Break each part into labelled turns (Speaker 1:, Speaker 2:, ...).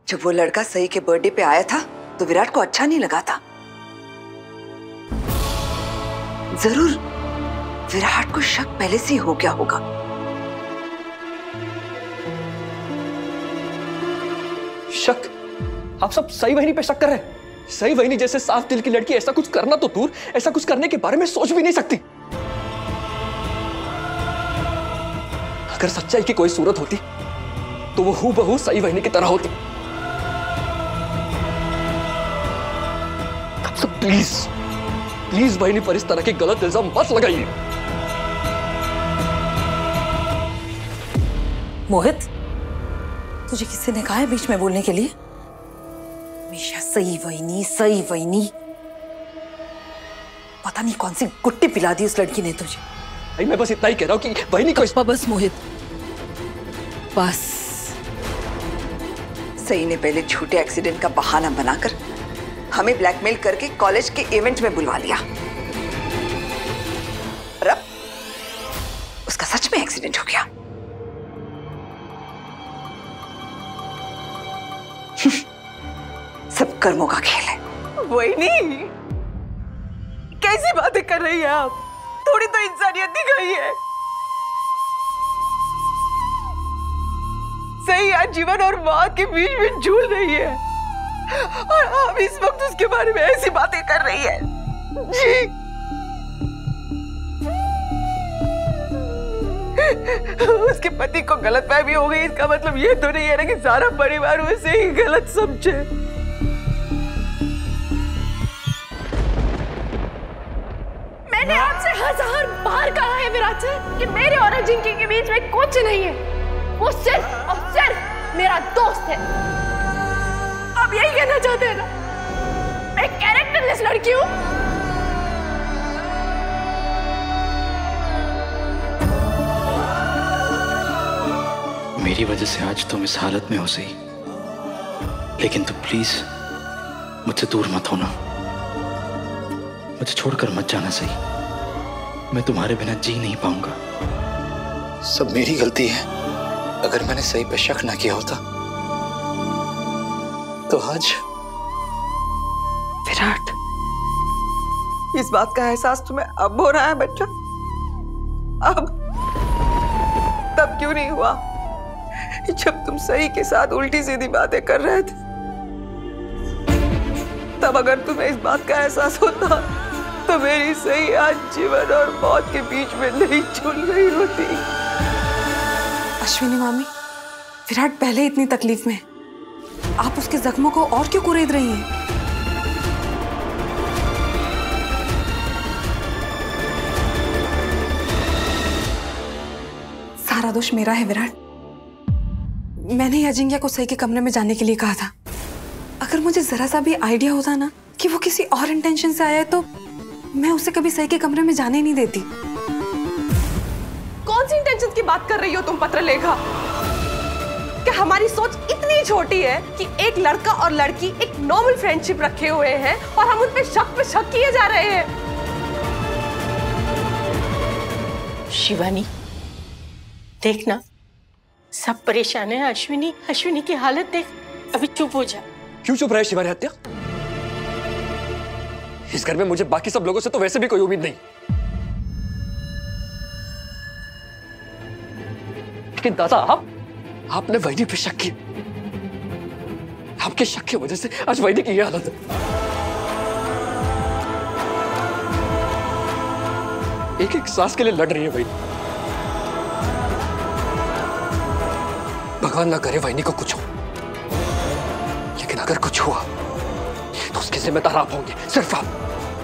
Speaker 1: जब वो लड़का सई के बर्थडे पे आया था तो विराट को अच्छा नहीं लगा था। जरूर विराट को शक पहले से ही हो गया होगा।
Speaker 2: शक? आप सब सई वहिनी पे शक कर रहे हैं? सई वहिनी जैसे साफ दिल की लड़की ऐसा कुछ करना तो दूर, ऐसा कुछ करने के बारे में सोच भी नहीं सकती। अगर सच्चाई की कोई सूरत होती तो वो हूबहू सई वहिनी की तरह होती। आप सब प्लीज प्लीज वहिनी पर इस तरह के गलत इल्जाम मत लगाइए।
Speaker 3: मोहित, तुझे किसी ने कहा है बीच में बोलने के लिए? हमेशा सई वहिनी। पता नहीं कौन सी गुट्टी पिला दी उस लड़की ने तुझे।
Speaker 2: मैं बस इतना ही कह रहा हूं कि वहिनी को
Speaker 3: बस मोहित, बस।
Speaker 1: सई ने पहले झूठे एक्सीडेंट का बहाना बनाकर हमें ब्लैकमेल करके कॉलेज के इवेंट में बुलवा लिया। और अब उसका सच में एक्सीडेंट हो गया। सब कर्मों का खेल है।
Speaker 4: वही कैसी बातें कर रही है आप? थोड़ी तो इंसानियत दिखाइए। सही आज जीवन और मौत के बीच में झूल रही है और आप इस वक्त उसके बारे में ऐसी बातें कर रही है। जी उसके पति को गलतफहमी हो गई, इसका मतलब ये तो नहीं है ना कि सारा परिवार उसे ही गलत समझे।
Speaker 5: मैंने आपसे 1000 बार कहा है विराट से कि मेरे और अजिंक्य के बीच में कुछ नहीं है। वो सिर्फ और सिर्फ मेरा दोस्त है। आप यही कहना चाहते हैं ना? मैं कैरेक्टरलेस लड़की हूँ।
Speaker 6: मेरी वजह से आज तुम इस हालत में हो सही, लेकिन तुम प्लीज मुझसे दूर मत होना। मुझे छोड़कर मत जाना सही। मैं तुम्हारे बिना जी नहीं पाऊंगा।
Speaker 7: सब मेरी गलती है। अगर मैंने सही पे शक ना किया होता तो आज।
Speaker 1: विराट,
Speaker 4: इस बात का एहसास तुम्हें अब हो रहा है बच्चा? अब? तब क्यों नहीं हुआ जब तुम सही के साथ उल्टी सीधी बातें कर रहे थे? तब अगर तुम्हें इस बात का एहसास होता तो मेरी सही आज जीवन और मौत के बीच में नहीं झूल रही होती।
Speaker 3: अश्विनी मामी, विराट पहले इतनी तकलीफ में, आप उसके जख्मों को और क्यों कुरेद रही हैं? सारा दोष मेरा है विराट। मैंने ही अजिंक्य को सही के कमरे में जाने के लिए कहा था। अगर मुझे जरा सा भी आइडिया होता ना कि वो किसी और इंटेंशन से आया है तो मैं उसे कभी सही के कमरे में जाने नहीं देती।
Speaker 5: कौन सी इंटेंशन की बात कर रही हो तुम पत्रलेखा? क्या हमारी सोच इतनी छोटी है कि एक लड़का और लड़की एक नॉर्मल फ्रेंडशिप रखे हुए हैं और हम उन पे शक किए जा रहे हैं?
Speaker 8: शिवानी, देखना सब परेशान है। अश्विनी की हालत देख। अभी चुप हो जा।
Speaker 2: क्यों चुप रहे शिवानी हत्या? इस घर में मुझे बाकी सब लोगों से तो वैसे भी कोई उम्मीद नहीं, लेकिन दादा आपने वहिनी पे शक किया। आपके शक की वजह से आज वहिनी की ये हालत है। एक एक सांस के लिए लड़ रही है वहिनी। भगवान ना करे वहिनी को कुछ हो, लेकिन अगर कुछ हुआ तो उसके जिम्मेदार आप होंगे, सिर्फ आप।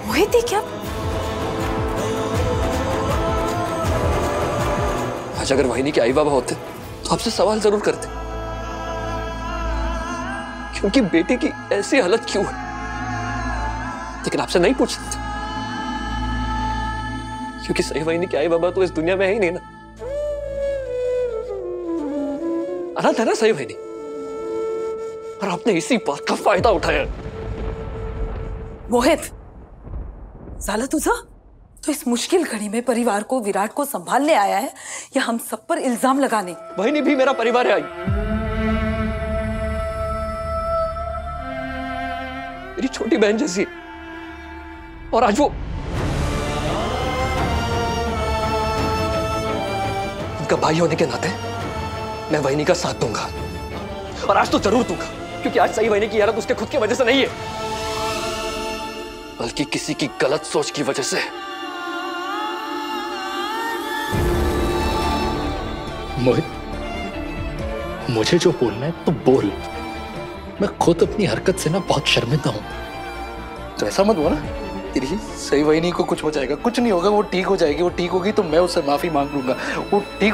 Speaker 3: मोहित, क्या?
Speaker 2: आज अगर वहिनी के आई बाबा होते तो आपसे सवाल जरूर करते, क्योंकि बेटे की ऐसी हालत क्यों है, लेकिन आपसे नहीं पूछते क्योंकि सही वहिनी के आई बाबा तो इस दुनिया में है ही नहीं ना। अनाथ है ना सही वहिनी, और आपने इसी बात का फायदा उठाया।
Speaker 3: मोहित, साला तुझा तो इस मुश्किल घड़ी में परिवार को, विराट को संभालने आया है या हम सब पर इल्जाम लगाने?
Speaker 2: वहिनी भी मेरा परिवार है आई। मेरी छोटी बहन जैसी। और आज वो उनका भाई होने के नाते मैं वहीनी का साथ दूंगा, और आज तो जरूर दूंगा, क्योंकि आज सई वहीनी की हालत उसके खुद की वजह से नहीं है, बल्कि किसी की गलत सोच की वजह से।
Speaker 6: मोहित, मुझे जो बोलना है तो बोल। मैं खुद अपनी हरकत से ना बहुत शर्मिंदा हूं। तो ऐसा मत बोल ना तेरी सई वहीनी को कुछ हो जाएगा। कुछ नहीं होगा, वो ठीक हो जाएगी। वो ठीक होगी तो मैं उससे माफी मांग लूंगा। वो ठीक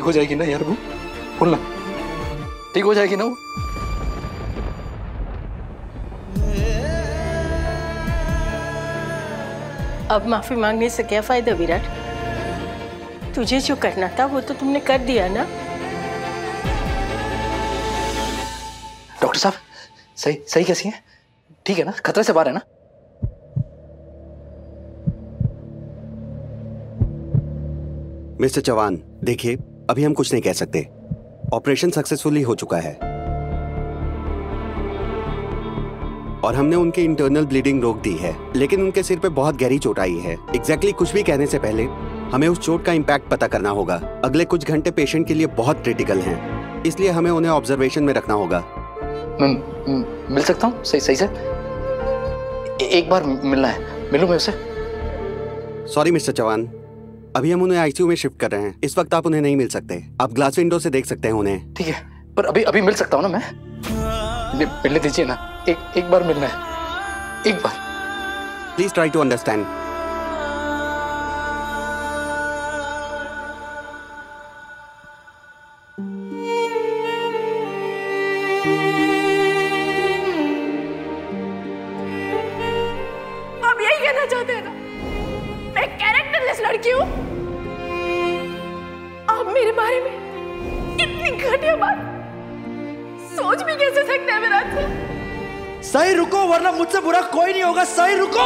Speaker 6: हो जाएगी ना यार। वो बोलना ठीक हो जाएगी ना वो।
Speaker 8: अब माफी मांगने से क्या फायदा विराट? तुझे जो करना था वो तो तुमने कर दिया ना।
Speaker 6: डॉक्टर साहब, सही कैसी है? ठीक है ना? खतरे से बाहर है ना?
Speaker 9: मिस्टर चौहान, देखिए, अभी हम कुछ नहीं कह सकते। ऑपरेशन सक्सेसफुली हो चुका है और हमने उनकी इंटरनल ब्लीडिंग रोक दी है, लेकिन उनके सिर पे बहुत गहरी चोट आई है। एग्जैक्टली कुछ भी कहने से पहले हमें उस चोट का इम्पैक्ट पता करना होगा। अगले कुछ घंटे पेशेंट के लिए बहुत क्रिटिकल हैं, इसलिए हमें उन्हें ऑब्जर्वेशन में रखना होगा।
Speaker 6: मिल सकता हूँ सही से? एक बार मिलना है। मिलूं मैं उससे?
Speaker 9: सॉरी मिस्टर चौहान, अभी हम उन्हें आईसीयू में शिफ्ट कर रहे हैं। इस वक्त आप उन्हें नहीं मिल सकते। आप ग्लास विंडो से देख सकते हैं उन्हें।
Speaker 6: ठीक है, पर अभी मिल सकता हूँ ना मैं? मिलने दीजिए ना। एक बार मिलना है, एक बार।
Speaker 9: Please try to understand.
Speaker 5: आप यही कहना चाहते हैं ना मैं कैरेक्टरलेस लड़की हूँ? आप मेरे बारे में इतनी घटिया बात सोच भी कैसे सकते हैं विराट सर?
Speaker 10: सही रुको, वरना मुझसे बुरा कोई नहीं होगा। सही रुको।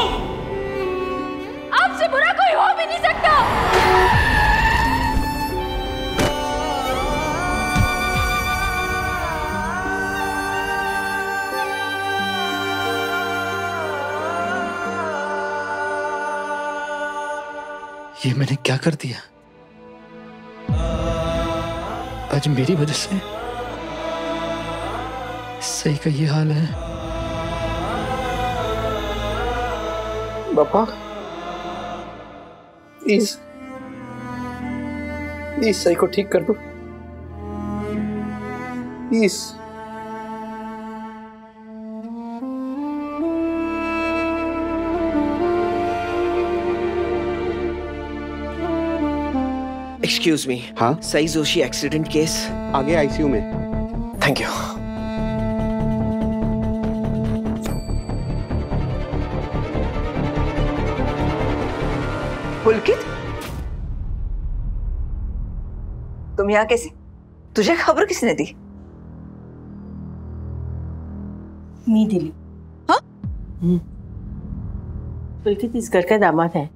Speaker 5: आपसे बुरा कोई हो भी नहीं सकता।
Speaker 6: ये मैंने क्या कर दिया? आज मेरी वजह से सही का ये हाल है। पापा, प्लीज सही को ठीक कर दो, प्लीज।
Speaker 10: Excuse me.
Speaker 9: हाँ?
Speaker 10: सई जोशी एक्सीडेंट केस
Speaker 9: आगे आईसीयू में।
Speaker 10: Thank you.
Speaker 1: पुलकित, तुम यहाँ कैसे? तुझे खबर किसने दी?
Speaker 8: नहीं दिली।
Speaker 1: हाँ?
Speaker 8: पुलकित इस घर का दामाद है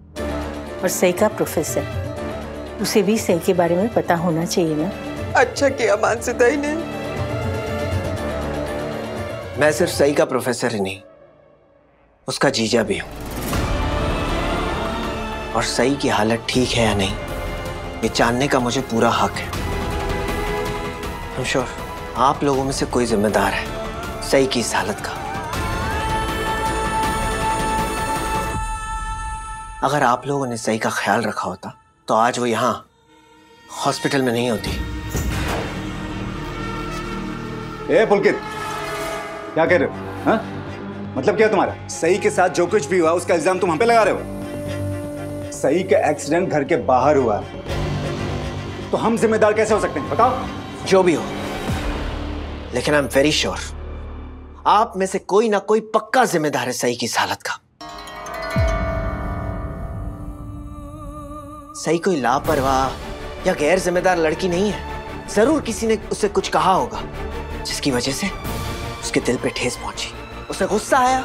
Speaker 8: और सई का प्रोफेसर। उसे भी सई के बारे में पता होना चाहिए ना।
Speaker 4: अच्छा किया मानसिताई ने।
Speaker 10: मैं सिर्फ सई का प्रोफेसर ही नहीं, उसका जीजा भी हूं। और सई की हालत ठीक है या नहीं, ये जानने का मुझे पूरा हक है। I'm sure आप लोगों में से कोई जिम्मेदार है सई की इस हालत का। अगर आप लोगों ने सई का ख्याल रखा होता तो आज वो यहाँ हॉस्पिटल में नहीं होती।
Speaker 11: ए पुलकित, क्या कह रहे हो? हाँ? मतलब क्या तुम्हारा? सई के साथ जो कुछ भी हुआ उसका इल्जाम तुम हम पे लगा रहे हो? सई का एक्सीडेंट घर के बाहर हुआ, तो हम जिम्मेदार कैसे हो सकते हैं? बताओ।
Speaker 10: जो भी हो, लेकिन आई एम वेरी श्योर आप में से कोई ना कोई पक्का जिम्मेदार है सई की इस हालत का। सई कोई लापरवाह या गैर जिम्मेदार लड़की नहीं है। जरूर किसी ने उसे कुछ कहा होगा जिसकी वजह से उसके दिल पे ठेस पहुंची। उसे गुस्सा आया,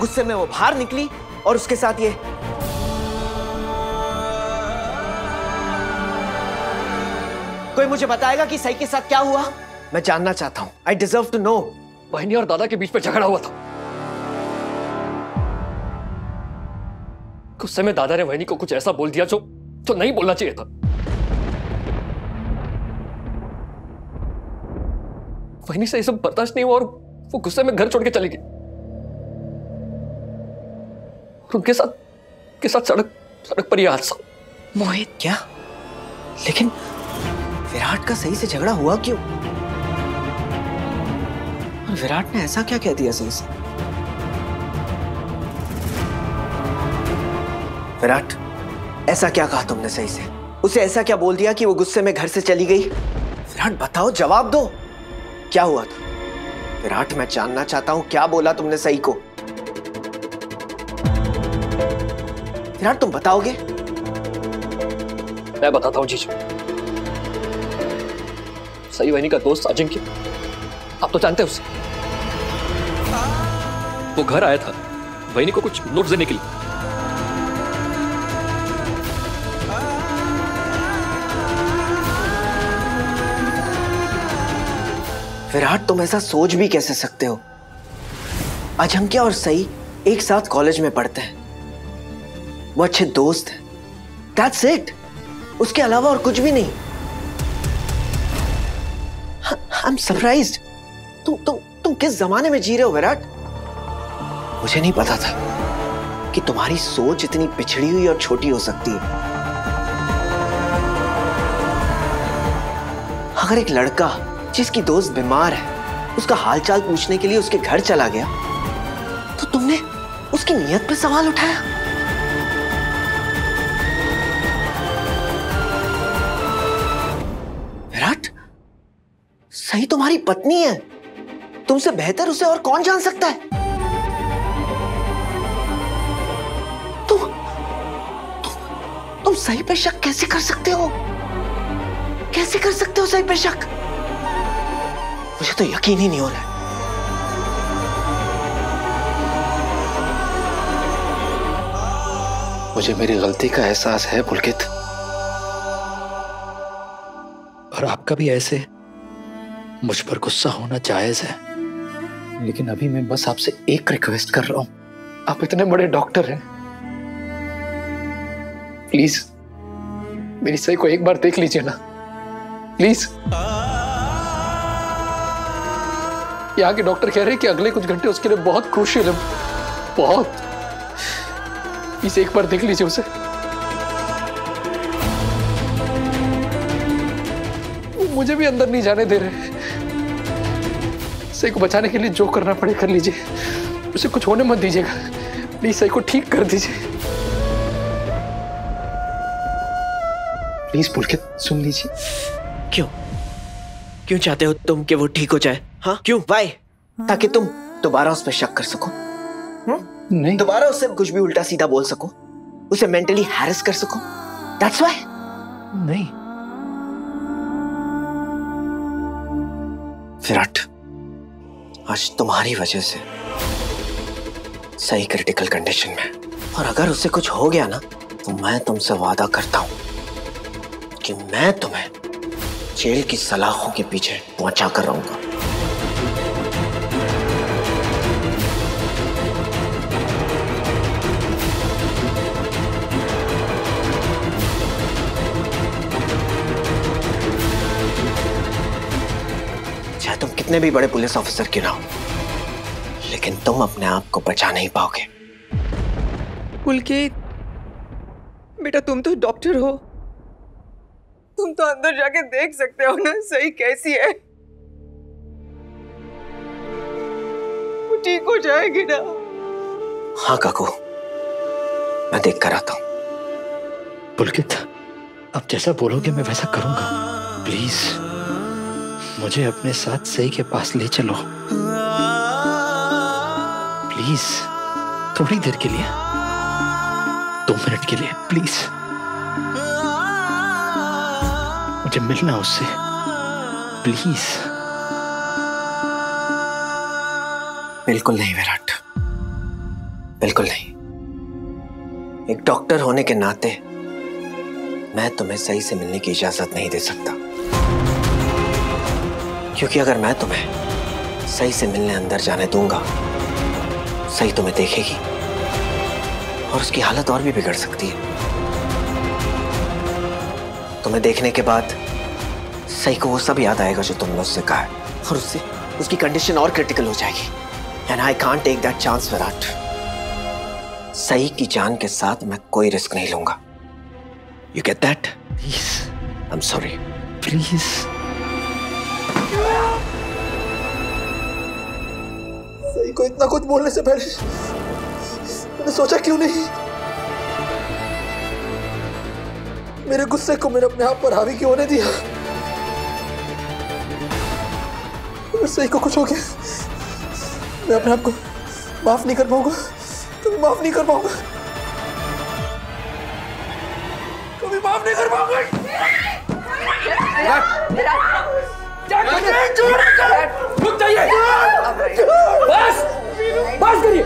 Speaker 10: गुस्से में वो बाहर निकली और उसके साथ ये। कोई मुझे बताएगा कि सई के साथ क्या हुआ? मैं जानना चाहता हूं। I deserve to know.
Speaker 2: वहिनी और दादा के बीच में झगड़ा हुआ था। गुस्से में दादा ने वहिनी को कुछ ऐसा बोल दिया जो नहीं बोलना चाहिए था। वहिनी से ये सब बर्दाश्त नहीं हुआ और वो गुस्से में घर छोड़ के चली गई। और उनके साथ सड़क पर यह हादसा।
Speaker 10: मोहित, क्या? लेकिन विराट का सही से झगड़ा हुआ क्यों? और विराट ने ऐसा क्या कह दिया सही से? विराट, ऐसा क्या कहा तुमने सही से? उसे ऐसा क्या बोल दिया कि वो गुस्से में घर से चली गई? विराट बताओ, जवाब दो, क्या हुआ था? विराट, मैं जानना चाहता हूं क्या बोला तुमने सही को। विराट, तुम बताओगे?
Speaker 2: मैं बताता हूं जीजू। सही वहिनी का दोस्त अजिंक्य, आप तो जानते हैं उसे। वो घर आया था वहिनी को कुछ नोट्स देने के लिए।
Speaker 10: विराट, तुम ऐसा सोच भी कैसे सकते हो? अजिंक्य और सई एक साथ कॉलेज में पढ़ते हैं, वो अच्छे दोस्त हैं। That's it. उसके अलावा और कुछ भी नहीं। I'm surprised. तुम किस जमाने में जी रहे हो विराट? मुझे नहीं पता था कि तुम्हारी सोच इतनी पिछड़ी हुई और छोटी हो सकती है। अगर एक लड़का जिसकी दोस्त बीमार है उसका हालचाल पूछने के लिए उसके घर चला गया तो तुमने उसकी नीयत पे सवाल उठाया। विराट, सही तुम्हारी पत्नी है, तुमसे बेहतर उसे और कौन जान सकता है? तुम सही पे शक कैसे कर सकते हो? कैसे कर सकते हो सही पे शक? मुझे तो यकीन ही नहीं हो रहा है।
Speaker 6: मुझे मेरी गलती का एहसास है पुलकित, और आपका भी ऐसे मुझ पर गुस्सा होना जायज है। लेकिन अभी मैं बस आपसे एक रिक्वेस्ट कर रहा हूं। आप इतने बड़े डॉक्टर हैं, प्लीज मेरी सही को एक बार देख लीजिए ना, प्लीज। यहाँ के डॉक्टर कह रहे हैं कि अगले कुछ घंटे उसके लिए बहुत क्रूशियल है, बहुत। प्लीज एक बार देख लीजिए उसे। मुझे भी अंदर नहीं जाने दे रहे। सही को बचाने के लिए जो करना पड़े कर लीजिए, उसे कुछ होने मत दीजिएगा, प्लीज। सही को ठीक कर दीजिए प्लीज। पुलकित, सुन लीजिए।
Speaker 10: क्यों चाहते हो तुम कि वो ठीक हो जाए? हाँ, क्यों? वाई? ताकि तुम दोबारा उस पर शक कर सको,
Speaker 6: नहीं,
Speaker 10: दोबारा उससे कुछ भी उल्टा सीधा बोल सको, उसे मेंटली हैरेस कर सको। That's why?
Speaker 6: नहीं
Speaker 10: विराट, आज तुम्हारी वजह से सही क्रिटिकल कंडीशन में, और अगर उससे कुछ हो गया ना तो मैं तुमसे वादा करता हूं कि मैं तुम्हें जेल की सलाखों के पीछे पहुंचा कर रहूंगा। चाहे तुम कितने भी बड़े पुलिस ऑफिसर क्यों ना हो, लेकिन तुम अपने आप को बचा नहीं पाओगे।
Speaker 4: पुलकित बेटा, तुम तो डॉक्टर हो, तुम तो अंदर जाके देख सकते हो ना सही कैसी है। वो ठीक हो जाएगी ना?
Speaker 10: हाँ काकू, मैं देख कर आता हूं।
Speaker 6: पुलकित, आप जैसा बोलोगे मैं वैसा करूंगा। प्लीज मुझे अपने साथ सही के पास ले चलो, प्लीज। थोड़ी देर के लिए, 2 मिनट के लिए, प्लीज। मुझे मिलना उससे, प्लीज।
Speaker 10: बिल्कुल नहीं विराट, बिल्कुल नहीं। एक डॉक्टर होने के नाते मैं तुम्हें सही से मिलने की इजाजत नहीं दे सकता, क्योंकि अगर मैं तुम्हें सही से मिलने अंदर जाने दूंगा, सही तुम्हें देखेगी और उसकी हालत और भी बिगड़ सकती है। तुम्हें देखने के बाद सही को वो सब याद आएगा जो तुमने उससे कहा है, और उससे उसकी कंडीशन और क्रिटिकल हो जाएगी। And I can't take that chance Virat. सही की जान के साथ मैं कोई रिस्क नहीं लूंगा। You get that? Please. I am sorry.
Speaker 6: Please.
Speaker 2: सही को इतना कुछ बोलने से पहले मैंने सोचा क्यों नहीं? मेरे गुस्से को मैंने अपने आप पर हावी क्यों होने दिया? अगर सही को कुछ हो गया, मैं अपने आप को माफ नहीं कर पाऊंगा, कभी माफ नहीं कर पाऊंगा, कभी माफ नहीं कर पाऊंगा। रुक जाइए, बस बस करिए।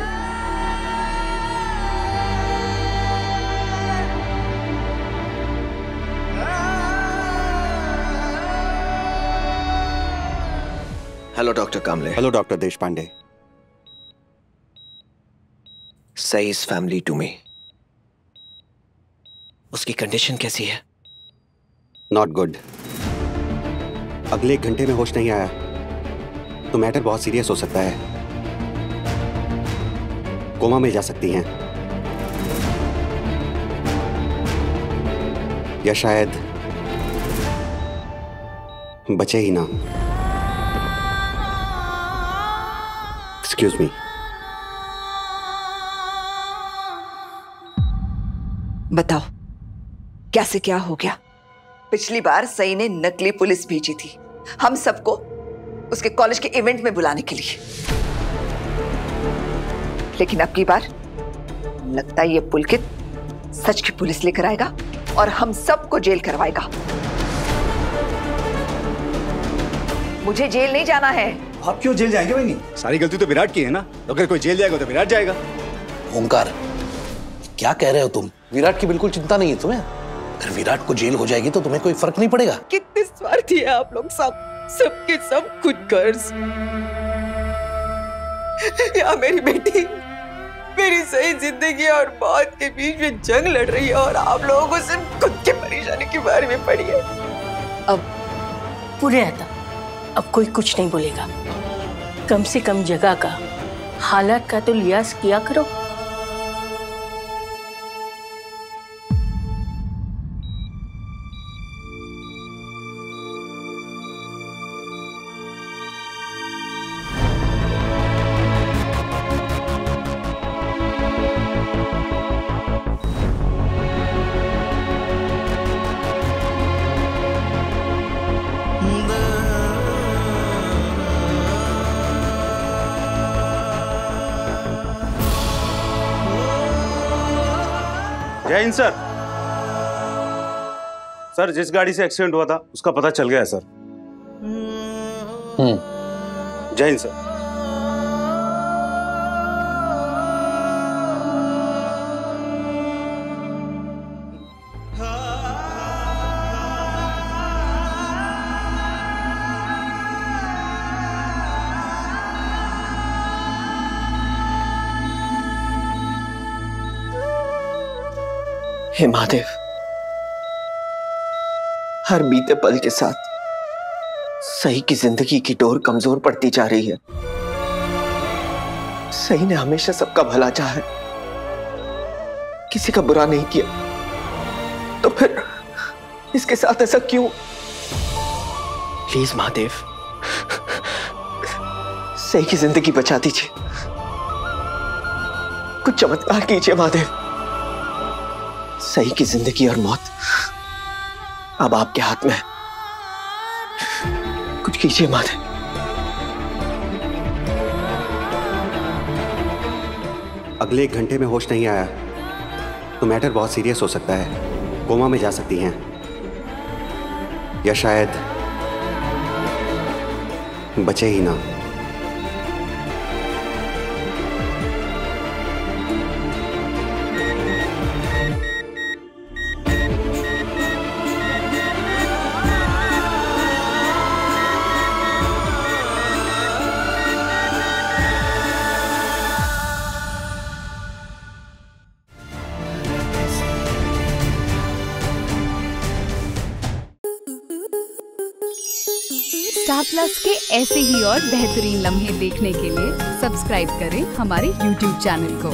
Speaker 10: Hello doctor Kamle.
Speaker 9: Hello doctor Deshpande.
Speaker 10: Sai is family to me. उसकी कंडीशन कैसी है?
Speaker 9: Not good. अगले 1 घंटे में होश नहीं आया तो मैटर बहुत सीरियस हो सकता है। कोमा में जा सकती हैं, या शायद बचे ही ना। Excuse me.
Speaker 1: बताओ क्या से क्या हो गया? पिछली बार सई ने नकली पुलिस भेजी थी हम सबको उसके कॉलेज के इवेंट में बुलाने के लिए, लेकिन अब की बार लगता है ये पुलकित सच की पुलिस लेकर आएगा और हम सबको जेल करवाएगा। मुझे जेल नहीं जाना है।
Speaker 11: आप क्यों जेल जाएंगे? भाई नहीं, सारी गलती तो विराट की है ना। अगर कोई जेल जाएगा तो विराट जाएगा।
Speaker 12: ओंकार, क्या कह रहे हो तुम? विराट की बिल्कुल चिंता नहीं है तुम्हें। अगर विराट को जेल हो जाएगी तो तुम्हें कोई फर्क नहीं पड़ेगा।
Speaker 4: कितने स्वार्थी है आप लोग, सबके सब खुद गर्ज। या मेरी बेटी मेरी सही जिंदगी और मौत के बीच में जंग लड़ रही है और आप लोगों को सिर्फ खुद की परेशानी के बारे में पड़ी है।
Speaker 8: अब पूरे आता, अब कोई कुछ नहीं बोलेगा। कम से कम जगह का, हालात का तो लिहाज किया करो।
Speaker 13: जय हिंद सर। सर, जिस गाड़ी से एक्सीडेंट हुआ था उसका पता चल गया है सर। जय हिंद सर।
Speaker 10: हे महादेव, हर बीते पल के साथ सही की जिंदगी की डोर कमजोर पड़ती जा रही है। सही ने हमेशा सबका भला चाहा है, किसी का बुरा नहीं किया, तो फिर इसके साथ ऐसा क्यों? प्लीज महादेव, सही की जिंदगी बचा दीजिए। कुछ चमत्कार कीजिए महादेव। सही की जिंदगी और मौत अब आपके हाथ में है। कुछ कीजिए महादेव।
Speaker 9: अगले 1 घंटे में होश नहीं आया तो मैटर बहुत सीरियस हो सकता है। कोमा में जा सकती हैं, या शायद बचे ही ना।
Speaker 14: स्टार प्लस के ऐसे ही और बेहतरीन लम्हे देखने के लिए सब्सक्राइब करें हमारे YouTube चैनल को।